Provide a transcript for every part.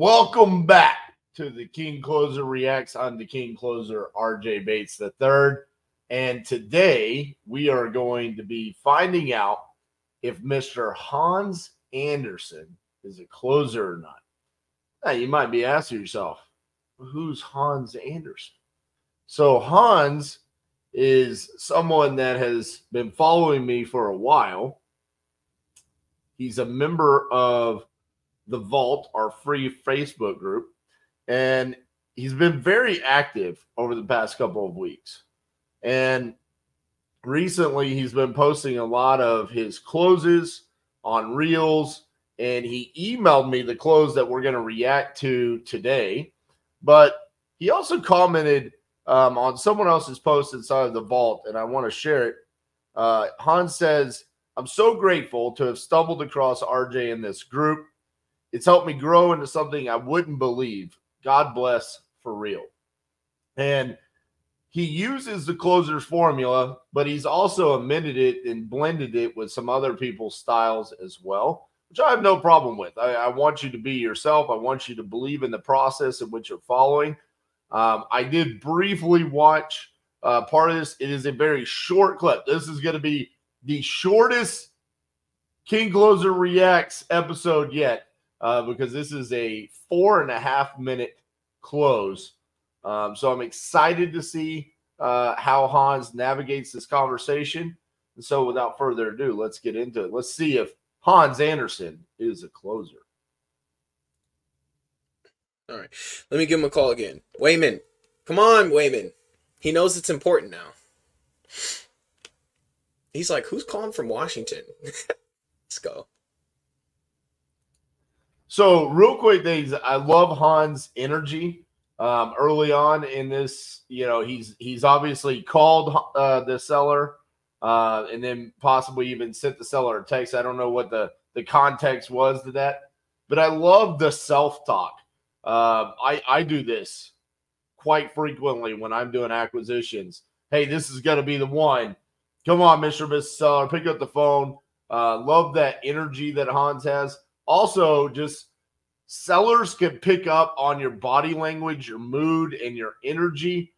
Welcome back to the King Closer Reacts. I'm the King Closer, RJ Bates III. And today we are going to be finding out if Mr. Hans Andersen is a closer or not. Now, you might be asking yourself, who's Hans Andersen? So Hans is someone that has been following me for a while. He's a member of the Vault, our free Facebook group, and he's been very active over the past couple of weeks. And recently he's been posting a lot of his closes on Reels, and he emailed me the close that we're going to react to today. But he also commented on someone else's post inside of the Vault, and I want to share it. Hans says, "I'm so grateful to have stumbled across RJ in this group. It's helped me grow into something I wouldn't believe. God bless, for real." And he uses the closer's formula, but he's also amended it and blended it with some other people's styles as well, which I have no problem with. I want you to be yourself. I want you to believe in the process in which you're following. I did briefly watch part of this. It is a very short clip. This is going to be the shortest King Closer Reacts episode yet. Because this is a 4.5-minute close. So I'm excited to see how Hans navigates this conversation. And so without further ado, let's get into it. Let's see if Hans Andersen is a closer. All right. Let me give him a call again. Wayman. Come on, Wayman. He knows it's important now. He's like, who's calling from Washington? Let's go. So real quick things, I love Hans' energy early on in this. You know, he's obviously called the seller and then possibly even sent the seller a text. I don't know what the context was to that, but I love the self-talk. I do this quite frequently when I'm doing acquisitions. Hey, this is going to be the one. Come on, Mr. and Mrs. Seller, pick up the phone. Love that energy that Hans has. Also, just sellers can pick up on your body language, your mood, and your energy.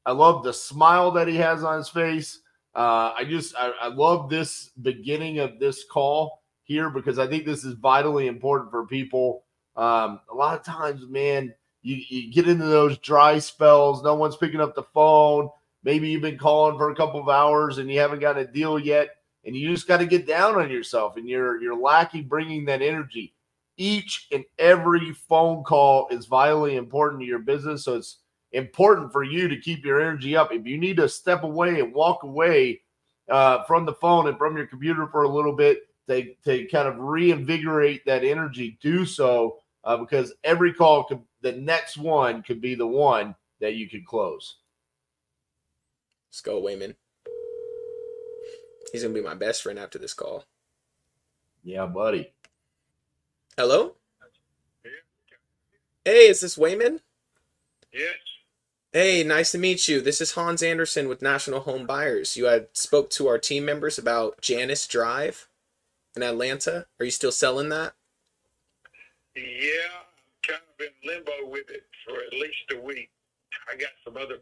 I love the smile that he has on his face. I love this beginning of this call here because I think this is vitally important for people. A lot of times, man, you get into those dry spells. No one's picking up the phone. Maybe you've been calling for a couple of hours and you haven't got a deal yet. And you just got to get down on yourself, and you're lacking bringing that energy. Each and every phone call is vitally important to your business, so it's important for you to keep your energy up. If you need to step away and walk away from the phone and from your computer for a little bit to kind of reinvigorate that energy, do so because every call, the next one could be the one that you could close. Let's go, Wayman. He's going to be my best friend after this call. Yeah, buddy. Hello? Hey, is this Wayman? Yes. Hey, nice to meet you. This is Hans Andersen with National Home Buyers. You had spoke to our team members about Janice Drive in Atlanta. Are you still selling that? Yeah, I'm kind of in limbo with it for at least a week. I got some other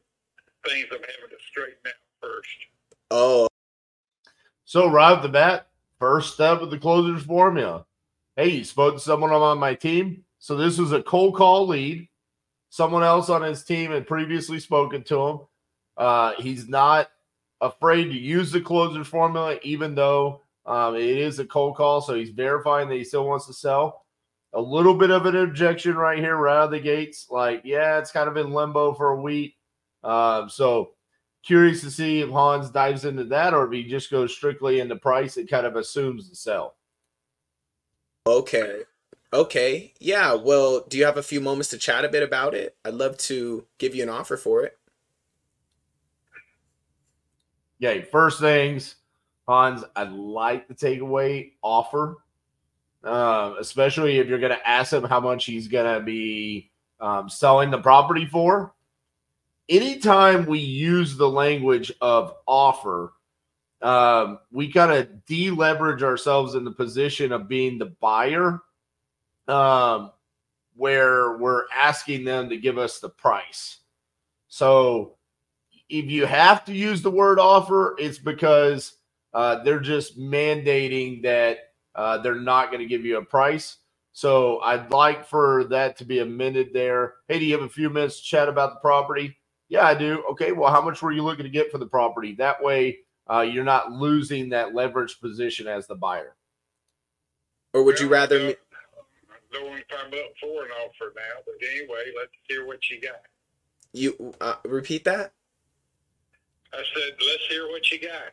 things I'm having to straighten out first. Oh. So right off the bat, first step of the closer's formula. Hey, you spoke to someone on my team. So this was a cold call lead. Someone else on his team had previously spoken to him. He's not afraid to use the closer's formula, even though it is a cold call. So he's verifying that he still wants to sell. A little bit of an objection right here, right out of the gates. Like, yeah, it's kind of in limbo for a week. So curious to see if Hans dives into that or if he just goes strictly into price and kind of assumes the sell. Okay. Yeah, well, do you have a few moments to chat a bit about it? I'd love to give you an offer for it. Yeah, first things, Hans, I'd like the takeaway offer, especially if you're going to ask him how much he's going to be selling the property for. Anytime we use the language of offer, we kind of deleverage ourselves in the position of being the buyer where we're asking them to give us the price. So if you have to use the word offer, it's because they're just mandating that they're not going to give you a price. So I'd like for that to be amended there. Hey, do you have a few minutes to chat about the property? Yeah, I do. Okay, well, how much were you looking to get for the property? That way you're not losing that leverage position as the buyer. Or would you rather I don't want to come up for an offer now, but anyway, let's hear what you got. you repeat that? I said, let's hear what you got.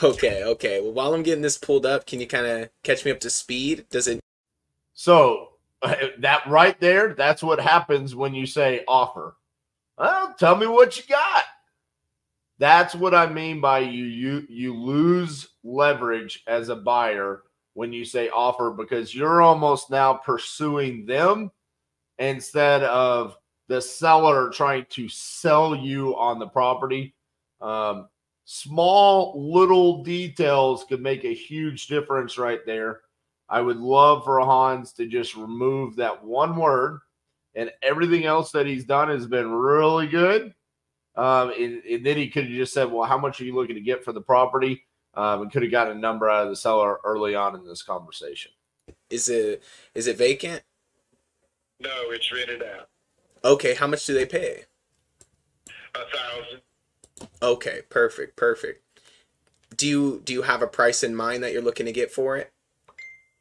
Okay. Well, while I'm getting this pulled up, can you kind of catch me up to speed? So that right there, that's what happens when you say offer. Well, tell me what you got. That's what I mean by you lose leverage as a buyer when you say offer, because you're almost now pursuing them instead of the seller trying to sell you on the property. Small little details could make a huge difference right there. I would love for Hans to just remove that one word, and everything else that he's done has been really good. And then he could have just said, well, how much are you looking to get for the property? And could have gotten a number out of the seller early on in this conversation. Is it vacant? No, it's rented out. Okay, how much do they pay? $1,000. Okay, perfect. Do you have a price in mind that you're looking to get for it?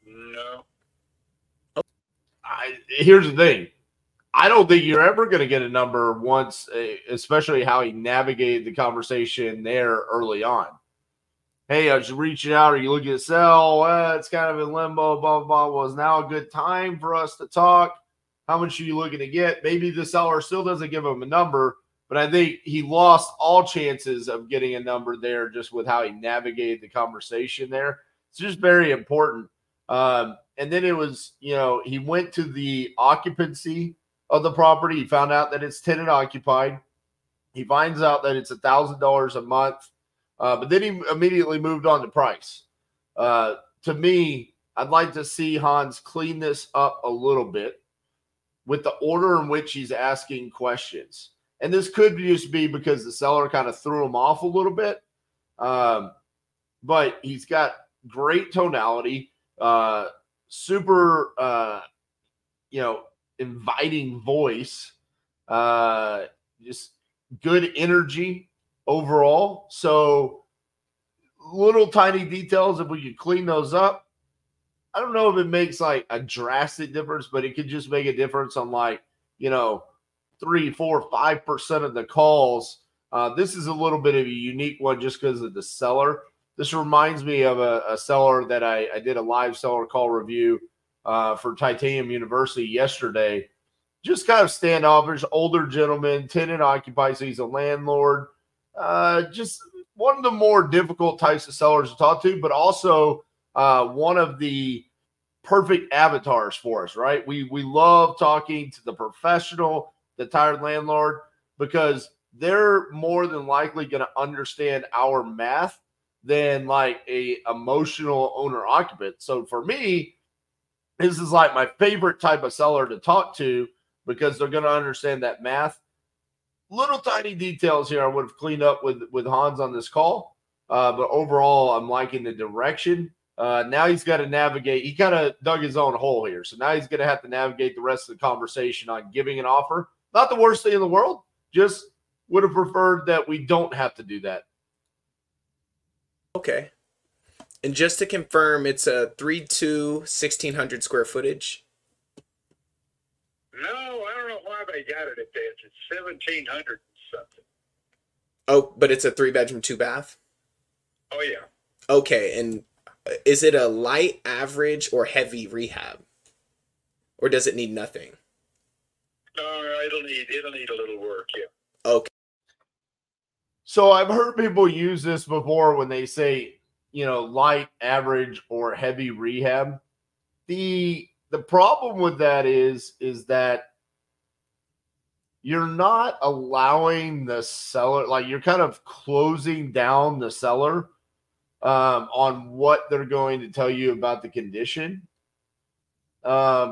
No. Here's the thing. I don't think you're ever going to get a number once, especially how he navigated the conversation there early on. Hey, I was reaching out. Are you looking to sell? It's kind of in limbo, blah, blah, blah. Was now a good time for us to talk? How much are you looking to get? Maybe the seller still doesn't give him a number, but I think he lost all chances of getting a number there just with how he navigated the conversation there. It's just very important. And then it was, he went to the occupancy of the property. He found out that it's tenant occupied. He finds out that it's $1,000 a month. But then he immediately moved on to price. To me, I'd like to see Hans clean this up a little bit with the order in which he's asking questions. And this could just be because the seller kind of threw him off a little bit. But he's got great tonality, super, inviting voice, just good energy overall. So little tiny details, if we could clean those up, I don't know if it makes like a drastic difference, but it could just make a difference on 3, 4, 5% of the calls. This is a little bit of a unique one just because of the seller. This reminds me of a seller that I did a live seller call review for Titanium University yesterday. Just kind of standoffish, older gentleman, tenant occupied, so he's a landlord. Just one of the more difficult types of sellers to talk to, but also one of the perfect avatars for us, right? We love talking to the professional, the tired landlord, because they're more than likely going to understand our math than like a emotional owner occupant. So for me, this is like my favorite type of seller to talk to because they're going to understand that math. Little tiny details here I would have cleaned up with Hans on this call. But overall, I'm liking the direction. Now he's got to navigate. He kind of dug his own hole here. So now he's going to have to navigate the rest of the conversation on giving an offer. Not the worst thing in the world. Just would have preferred that we don't have to do that. Okay. And just to confirm, it's a 3.2, 1,600 square footage. No, I don't know why they got it at that. It's 1,700 something. Oh, but it's a 3-bedroom, 2-bath? Oh, yeah. Okay, and is it a light, average, or heavy rehab? Or does it need nothing? No, it'll need a little work, yeah. Okay. So I've heard people use this before when they say, light, average, or heavy rehab. The problem with that is that you're not allowing the seller, like you're kind of closing down the seller on what they're going to tell you about the condition.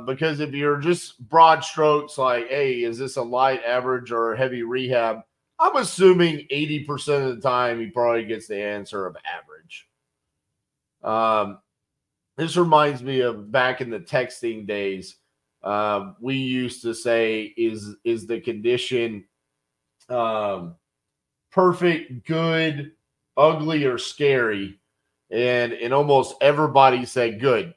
because if you're just broad strokes like, hey, is this a light, average, or heavy rehab? I'm assuming 80% of the time he probably gets the answer of average. This reminds me of back in the texting days. We used to say, is the condition perfect, good, ugly, or scary? And almost everybody said good.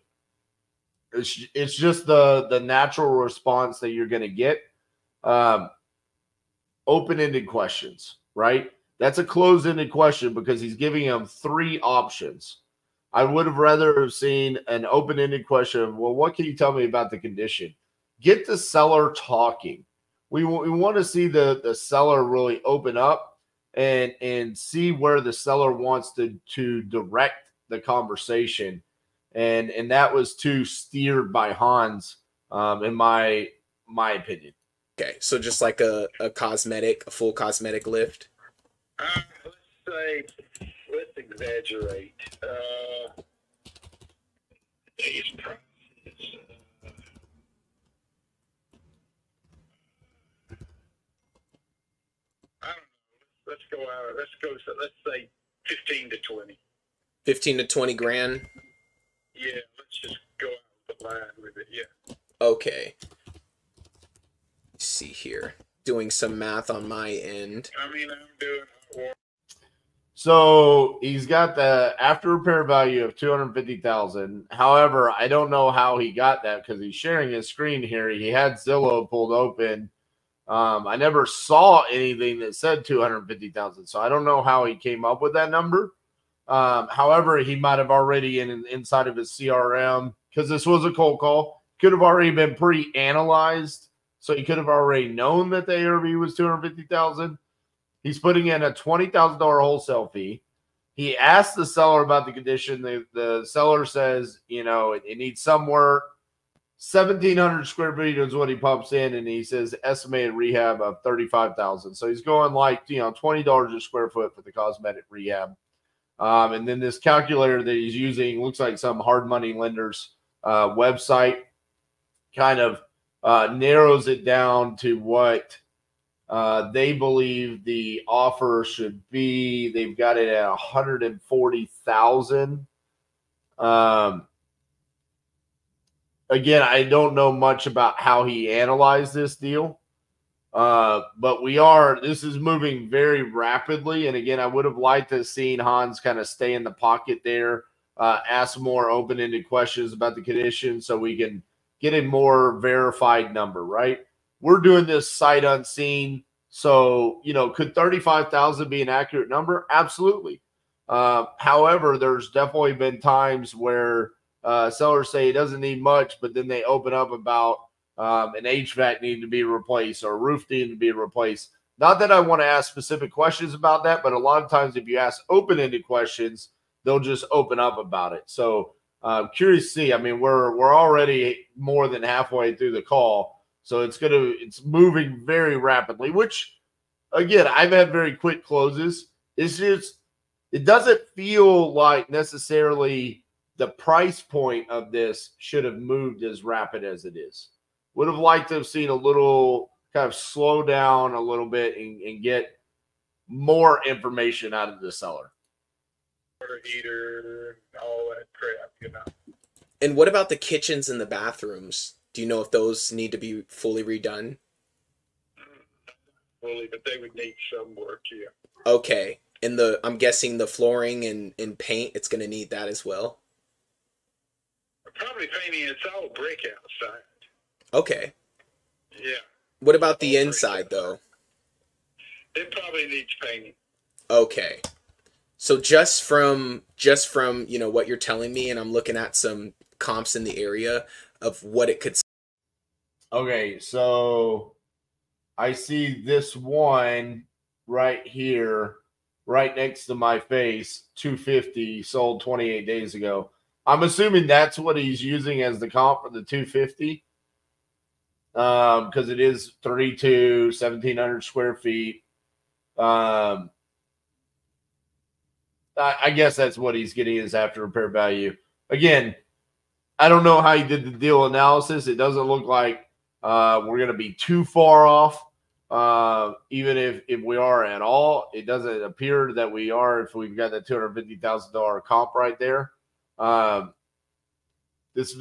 It's just the natural response that you're going to get. Open-ended questions, right? That's a closed-ended question because he's giving them 3 options. I would have rather have seen an open-ended question. Well, what can you tell me about the condition? Get the seller talking. We want to see the seller really open up and see where the seller wants to direct the conversation. And that was too steered by Hans, in my opinion. Okay, so just like a full cosmetic lift. Let's exaggerate. These prices. I don't know. Let's go out. Let's say 15 to 20. 15 to 20 grand. Yeah, let's just go out the line with it. Yeah. Okay. Let's see here. Doing some math on my end. I mean, I'm doing. So he's got the after repair value of $250,000. However, I don't know how he got that because he's sharing his screen here. He had Zillow pulled open. I never saw anything that said $250,000, so I don't know how he came up with that number. However, he might have already inside of his CRM, because this was a cold call, could have already been pre-analyzed, so he could have already known that the ARV was $250,000. He's putting in a $20,000 wholesale fee. He asked the seller about the condition. The seller says, it needs some work. 1,700 square feet is what he pumps in, and he says estimated rehab of $35,000. So he's going like, $20 a square foot for the cosmetic rehab. And then this calculator that he's using looks like some hard money lender's website, kind of narrows it down to what they believe the offer should be. They've got it at $140,000. Again, I don't know much about how he analyzed this deal, but this is moving very rapidly. And again, I would have liked to have seen Hans kind of stay in the pocket there, ask more open-ended questions about the condition so we can get a more verified number, right? We're doing this sight unseen. So, could 35,000 be an accurate number? Absolutely. However, there's definitely been times where sellers say it doesn't need much, but then they open up about an HVAC needing to be replaced or a roof needing to be replaced. Not that I want to ask specific questions about that, but a lot of times if you ask open-ended questions, they'll just open up about it. So I'm curious to see. I mean, we're already more than halfway through the call. So it's moving very rapidly, which again, I've had very quick closes. It doesn't feel like necessarily the price point of this should have moved as rapid as it is. Would have liked to have seen a little kind of slow down a little bit and get more information out of the seller. Water heater, all that crap, And what about the kitchens and the bathrooms? Do you know if those need to be fully redone? Fully, but they would need some work, yeah. Okay. And I'm guessing the flooring and paint, it's going to need that as well? Probably painting. It's all brick outside. Okay. Yeah. What about the inside, though? It probably needs painting. Okay. So just from what you're telling me, and I'm looking at some comps in the area of what it could. Okay, so I see this one right here, right next to my face, 250, sold 28 days ago. I'm assuming that's what he's using as the comp for the 250, because it is 32, 1,700 square feet. I guess that's what he's getting as after repair value. Again, I don't know how he did the deal analysis. It doesn't look like we're going to be too far off. Even if we are at all, it doesn't appear that we are if we've got that $250,000 comp right there. It's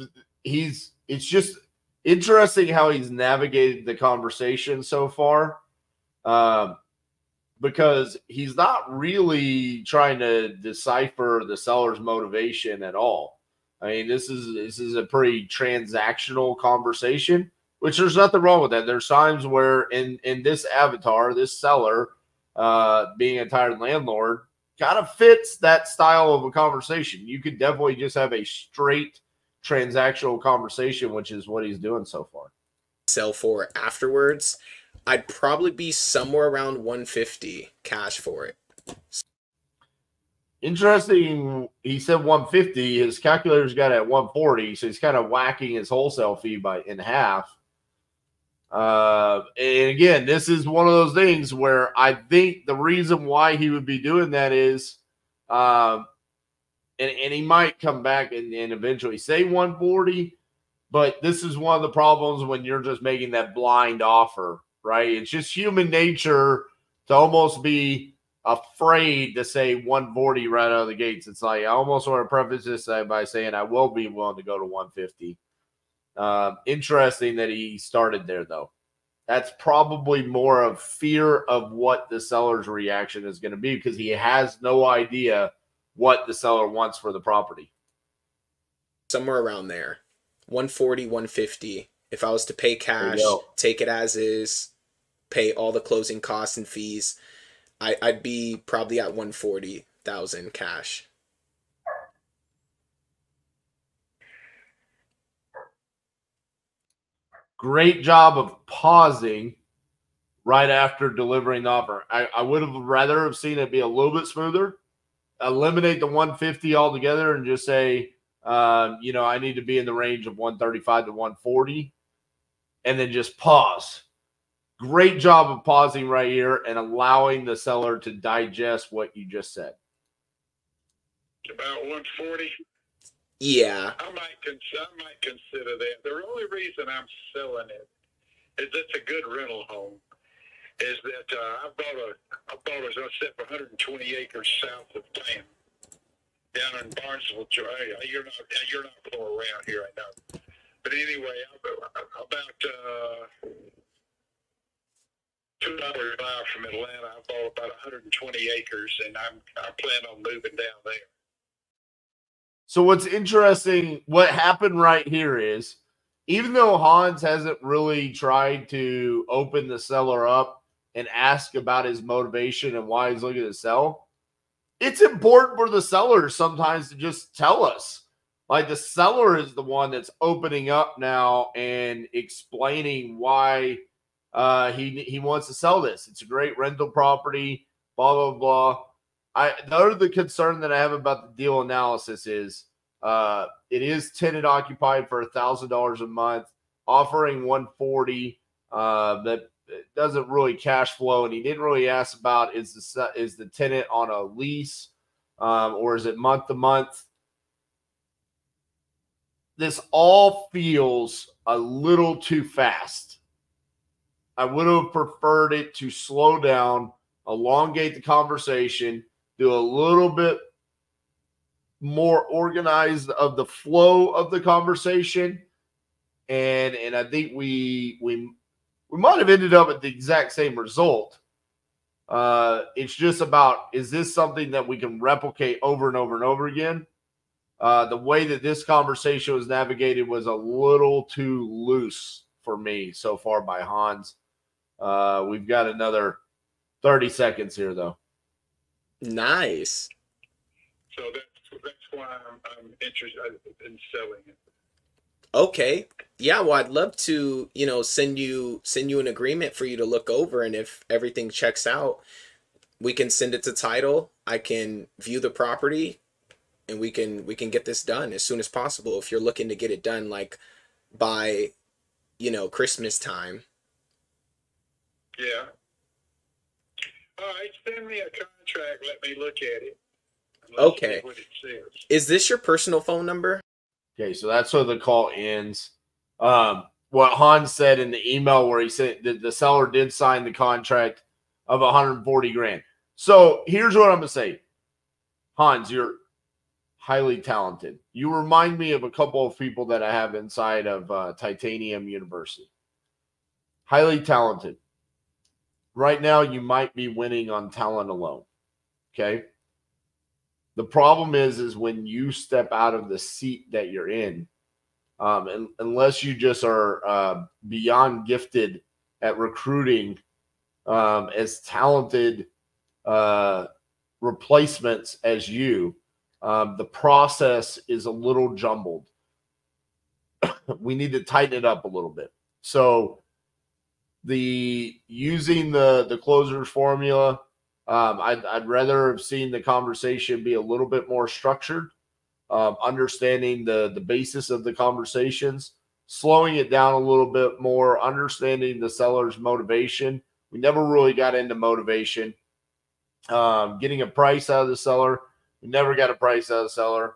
just interesting how he's navigated the conversation so far. Because he's not really trying to decipher the seller's motivation at all. I mean, this is a pretty transactional conversation, which there's nothing wrong with that. There's times where in this avatar, this seller, being a tired landlord, kind of fits that style of a conversation. You could definitely just have a straight transactional conversation, which is what he's doing so far. Sell for afterwards, I'd probably be somewhere around 150 cash for it. Interesting. He said 150. His calculator's got it at 140, so he's kind of whacking his wholesale fee in half. And again, this is one of those things where I think the reason why he would be doing that is, and he might come back and eventually say 140, but this is one of the problems when you're just making that blind offer, right? It's just human nature to almost be afraid to say 140 right out of the gates. It's like, I almost want to preface this by saying I will be willing to go to 150. Interesting that he started there, though. That's probably more of fear of what the seller's reaction is going to be because he has no idea what the seller wants for the property. Somewhere around there. 140, 150. If I was to pay cash, take it as is, pay all the closing costs and fees, I'd be probably at 140,000 cash. Great job of pausing right after delivering the offer. I would have rather have seen it be a little bit smoother. Eliminate the 150 altogether and just say, I need to be in the range of 135 to 140, and then just pause. Great job of pausing right here and allowing the seller to digest what you just said. About 140. Yeah. I might consider that. The only reason I'm selling it is it's a good rental home. Is that I bought as I said, 120 acres south of town, down in Barnesville, Georgia. You're not from around here, I know. But anyway, about 2 hours drive from Atlanta, I bought about 120 acres, and I plan on moving down there. So what's interesting, what happened right here is, even though Hans hasn't really tried to open the seller up and ask about his motivation and why he's looking to sell, it's important for the seller sometimes to just tell us. Like, the seller is the one that's opening up now and explaining why he wants to sell this. It's a great rental property, blah, blah, blah. The other concern that I have about the deal analysis is it is tenant occupied for $1,000 a month, offering 140. That doesn't really cash flow, and he didn't really ask about is the tenant on a lease or is it month to month. This all feels a little too fast. I would have preferred it to slow down, elongate the conversation, do a little bit more organized of the flow of the conversation. And I think we might have ended up at the exact same result. It's just about, is this something that we can replicate over and over and over again? The way that this conversation was navigated was a little too loose for me so far by Hans. We've got another 30 seconds here, though. Nice. So that's why I'm interested in selling it. Okay. Yeah, well, I'd love to, send you an agreement for you to look over, and if everything checks out, we can send it to title. I can view the property, and we can get this done as soon as possible if you're looking to get it done like by, Christmas time. Yeah. All right, send me a contract. Let me look at it. Okay. What it says. Is this your personal phone number? Okay, so that's where the call ends. What Hans said in the email where he said that the seller did sign the contract of 140 grand. So here's what I'm going to say. Hans, you're highly talented. You remind me of a couple of people that I have inside of Titanium University. Highly talented. Right now, you might be winning on talent alone. Okay. The problem is when you step out of the seat that you're in, and unless you just are beyond gifted at recruiting as talented replacements as you, the process is a little jumbled. We need to tighten it up a little bit. So using the closers formula, I'd rather have seen the conversation be a little bit more structured, understanding the basis of the conversations, slowing it down a little bit more, understanding the seller's motivation. We never really got into motivation. Getting a price out of the seller. We never got a price out of the seller.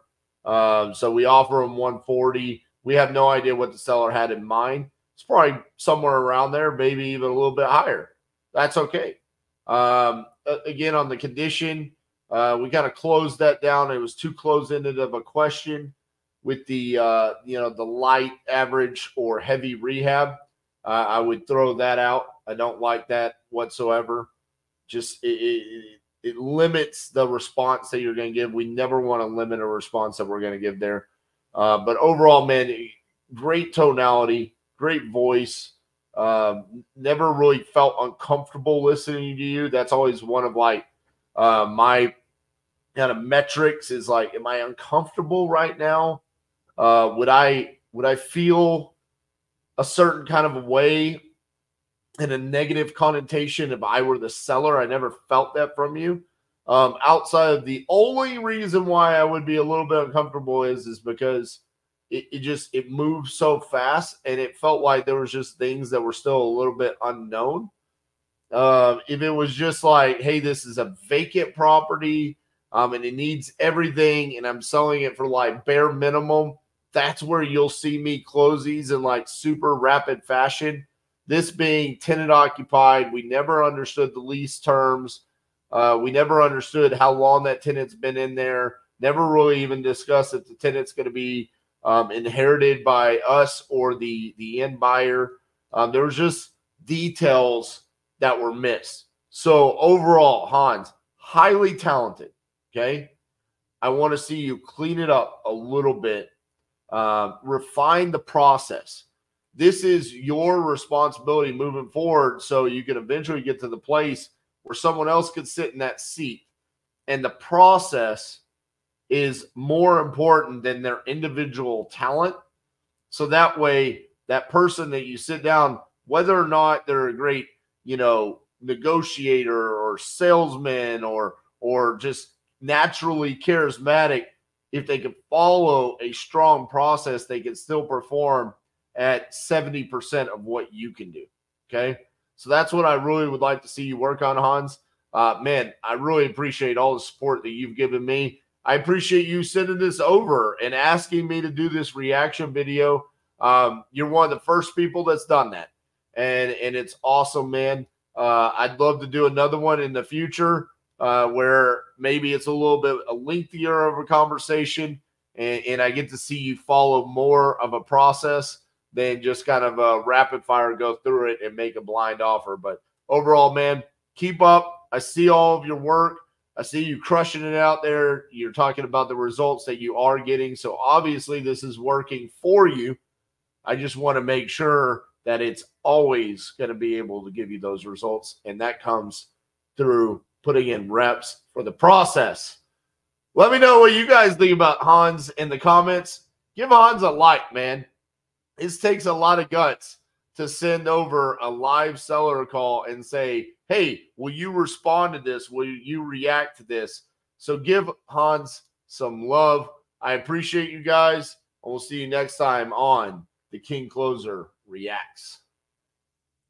So we offer them 140. We have no idea what the seller had in mind. It's probably somewhere around there, maybe even a little bit higher. That's okay. Again, on the condition, we kind of closed that down. It was too close-ended of a question with the the light, average, or heavy rehab. I would throw that out. I don't like that whatsoever. Just it limits the response that you're going to give. We never want to limit a response that we're going to give there. But overall, man, great tonality, great voice. Never really felt uncomfortable listening to you. That's always one of my kind of metrics is like, am I uncomfortable right now? Would I feel a certain kind of a way in a negative connotation if I were the seller? I never felt that from you. Outside of the only reason why I would be a little bit uncomfortable is because it moves so fast, and it felt like there was just things that were still a little bit unknown. If it was just like, hey, this is a vacant property, and it needs everything, and I'm selling it for like bare minimum, that's where you'll see me close these in like super rapid fashion. This being tenant occupied, we never understood the lease terms. We never understood how long that tenant's been in there. Never really even discussed if the tenant's going to be inherited by us or the end buyer. There was just details that were missed. So overall, Hans, highly talented. Okay. I want to see you clean it up a little bit, refine the process. This is your responsibility moving forward, so you can eventually get to the place where someone else could sit in that seat. And the process is more important than their individual talent. So that way, that person that you sit down, whether or not they're a great, negotiator or salesman or just naturally charismatic, if they can follow a strong process, they can still perform at 70% of what you can do. Okay. So that's what I really would like to see you work on, Hans. Man, I really appreciate all the support that you've given me. I appreciate you sending this over and asking me to do this reaction video. You're one of the first people that's done that. And it's awesome, man. I'd love to do another one in the future where maybe it's a little bit lengthier of a conversation and I get to see you follow more of a process than just kind of a rapid fire go through it and make a blind offer. But overall, man, keep up. I see all of your work. I see you crushing it out there. You're talking about the results that you are getting. So obviously this is working for you. I just want to make sure that it's always going to be able to give you those results. And that comes through putting in reps for the process. Let me know what you guys think about Hans in the comments. Give Hans a like, man. This takes a lot of guts to send over a live seller call and say, hey, will you respond to this? Will you react to this? So give Hans some love. I appreciate you guys. And we'll see you next time on The King Closer Reacts.